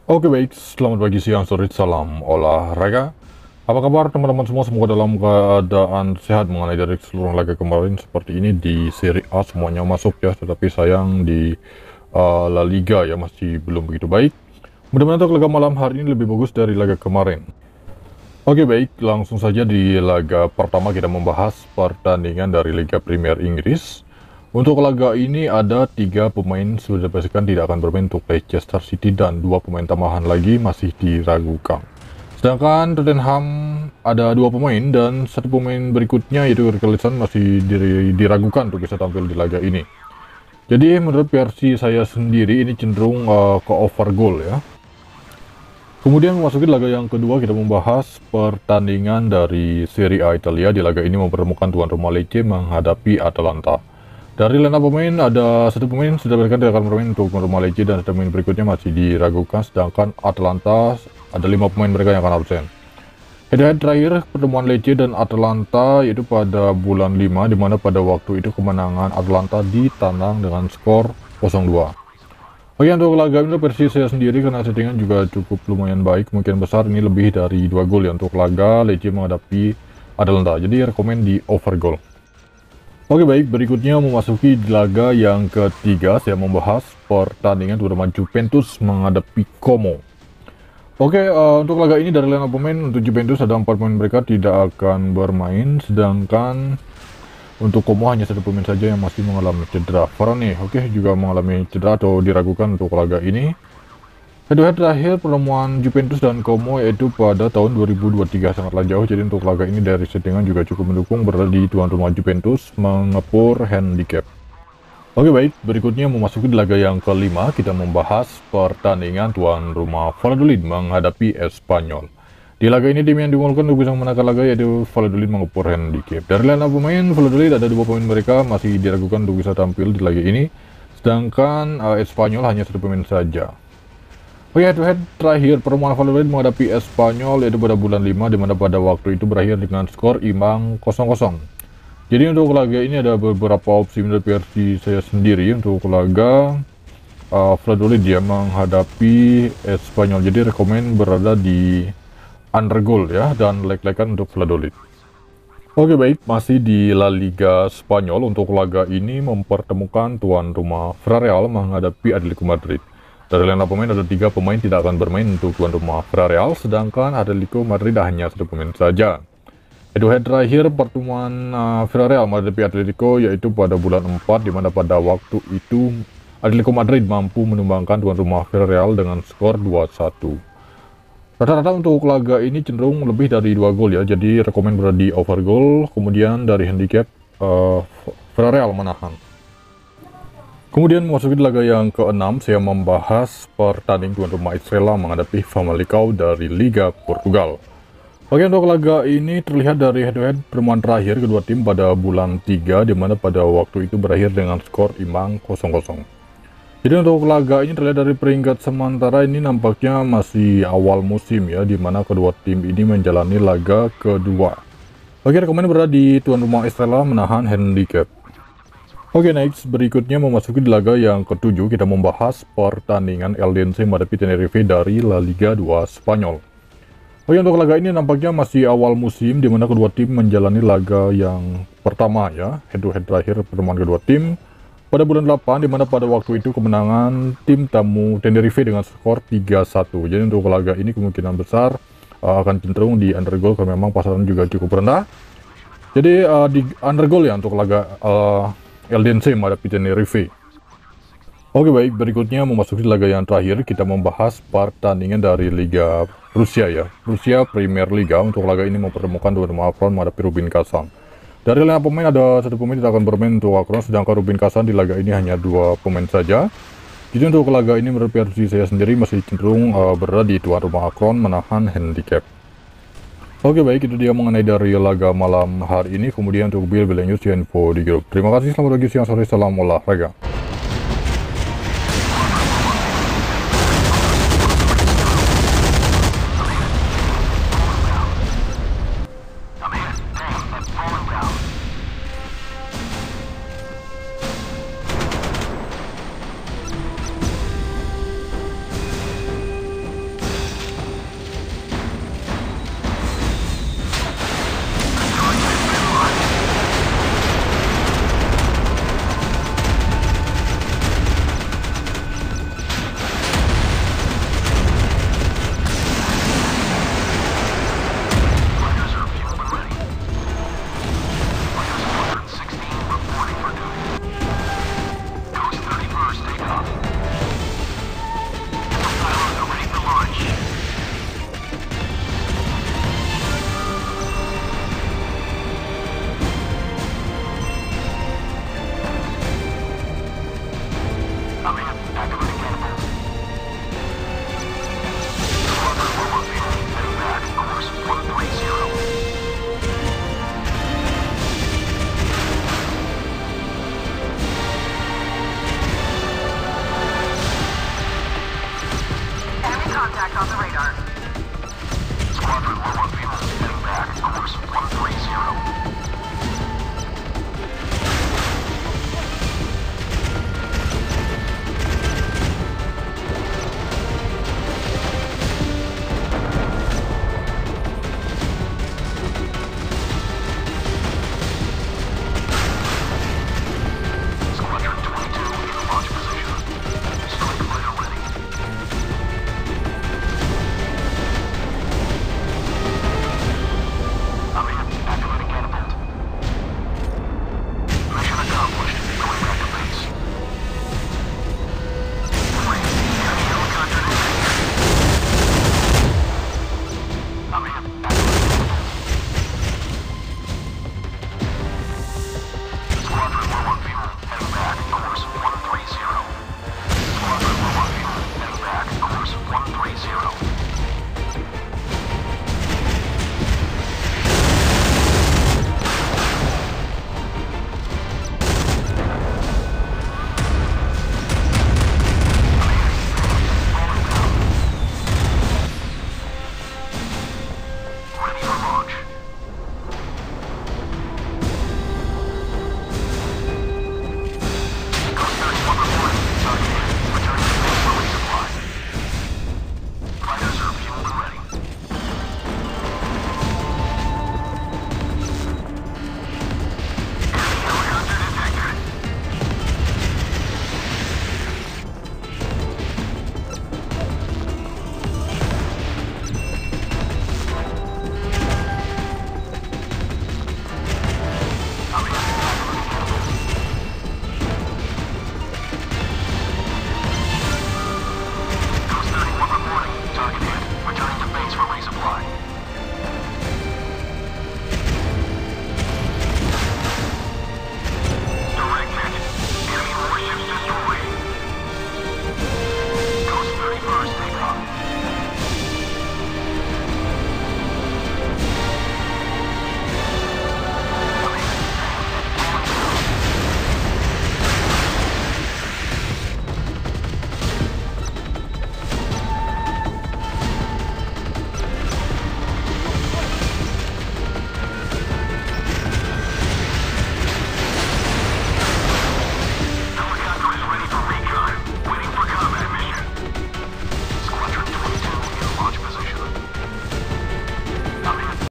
Oke baik, selamat pagi, siang, sore, salam olahraga. Apa kabar teman-teman semua? Semoga dalam keadaan sehat mengenai dari seluruh laga kemarin seperti ini di Serie A semuanya masuk ya. Tetapi sayang di La Liga ya masih belum begitu baik. Mudah-mudahan untuk laga malam hari ini lebih bagus dari laga kemarin. Oke baik, langsung saja di laga pertama kita membahas pertandingan dari Liga Premier Inggris. Untuk laga ini ada 3 pemain sudah dipastikan tidak akan bermain untuk Leicester City dan 2 pemain tambahan lagi masih diragukan. Sedangkan Tottenham ada 2 pemain dan 1 pemain berikutnya yaitu Richarlison masih diragukan untuk bisa tampil di laga ini. Jadi menurut versi saya sendiri ini cenderung ke over goal ya. Kemudian memasuki laga yang kedua kita membahas pertandingan dari Serie A Italia. Di laga ini mempertemukan tuan rumah Lecce menghadapi Atalanta. Dari lineup pemain ada 1 pemain sudah berikan tidak akan bermain untuk tuan rumah Lecce dan 1 pemain berikutnya masih diragukan, sedangkan Atalanta ada 5 pemain mereka yang akan absen. Head-to-head terakhir pertemuan Lecce dan Atalanta yaitu pada bulan 5, di mana pada waktu itu kemenangan Atalanta ditandang dengan skor 0-2. Oke, untuk laga ini versi saya sendiri karena settingan juga cukup lumayan baik, kemungkinan besar ini lebih dari 2 gol ya untuk laga Lecce menghadapi Atalanta, jadi rekomen di over goal. Oke baik, berikutnya memasuki laga yang ketiga, saya membahas pertandingan terutama Juventus menghadapi Como. Oke, untuk laga ini dari lineup pemain untuk Juventus ada 4 pemain mereka tidak akan bermain, sedangkan untuk Como hanya 1 pemain saja yang masih mengalami cedera. Varane, juga mengalami cedera atau diragukan untuk laga ini. Head-to-head terakhir pertemuan Juventus dan Como yaitu pada tahun 2023, sangatlah jauh. Jadi untuk laga ini dari settingan juga cukup mendukung, berada di tuan rumah Juventus mengepur handicap. Oke baik, berikutnya memasuki laga yang kelima, kita membahas pertandingan tuan rumah Valladolid menghadapi Espanyol. Di laga ini tim yang dimulakan untuk bisa memenangkan laga yaitu Valladolid mengepur handicap. Dari lineup pemain Valladolid ada 2 pemain mereka masih diragukan untuk bisa tampil di laga ini, sedangkan Espanyol hanya 1 pemain saja. Oke, head-to-head terakhir pertemuan Valladolid menghadapi Espanyol yaitu pada bulan 5, di mana pada waktu itu berakhir dengan skor imbang 0-0. Jadi untuk laga ini ada beberapa opsi menurut versi saya sendiri untuk laga Valladolid dia menghadapi Espanyol. Jadi rekomen berada di under goal ya, dan leg-legan untuk Valladolid. Oke baik, masih di La Liga Spanyol. Untuk laga ini mempertemukan tuan rumah Villarreal menghadapi Atletico Madrid. Dari lineup pemain ada 3 pemain tidak akan bermain untuk tuan rumah Villarreal, sedangkan Atletico Madrid hanya 1 pemain saja. Head-to-head terakhir pertemuan Villarreal menghadapi Atletico yaitu pada bulan 4, di mana pada waktu itu Atletico Madrid mampu menumbangkan tuan rumah Villarreal dengan skor 2-1. Rata-rata untuk laga ini cenderung lebih dari 2 gol ya, jadi rekomen berada di over goal. Kemudian dari handicap Villarreal menahan. Kemudian memasuki laga yang ke-6, saya membahas pertandingan tuan rumah Estrela menghadapi Famalicão dari Liga Portugal. Oke, untuk laga ini terlihat dari head-to-head pertemuan terakhir kedua tim pada bulan 3, di mana pada waktu itu berakhir dengan skor imbang 0-0. Jadi untuk laga ini terlihat dari peringkat sementara ini nampaknya masih awal musim ya, di mana kedua tim ini menjalani laga kedua. Oke, rekomen berada di tuan rumah Estrela menahan handicap. Oke, next berikutnya memasuki di laga yang ke-7, kita membahas pertandingan Eldense menghadapi Tenerife dari La Liga 2 Spanyol. Oke, untuk laga ini nampaknya masih awal musim, di mana kedua tim menjalani laga yang pertama ya, head-to-head terakhir pertemuan kedua tim pada bulan 8, di mana pada waktu itu kemenangan tim tamu Tenerife dengan skor 3-1. Jadi untuk laga ini kemungkinan besar akan cenderung di under goal karena memang pasaran juga cukup rendah. Jadi di under goal ya untuk laga Eldense menghadapi Tenerife. Oke baik, berikutnya memasuki laga yang terakhir, kita membahas pertandingan dari Liga Rusia ya, Rusia Premier Liga. Untuk laga ini mempertemukan tuan rumah Akron menghadapi Rubin Kazan. Dari lineup pemain ada 1 pemain tidak akan bermain untuk Akron, sedangkan Rubin Kazan di laga ini hanya 2 pemain saja. Jadi untuk laga ini menurut versi saya sendiri masih cenderung berada di tuan rumah Akron menahan handicap. Oke baik, itu dia mengenai dari laga malam hari ini. Kemudian untuk Bill News info di grup. Terima kasih, selamat pagi, siang, sore, salam olahraga.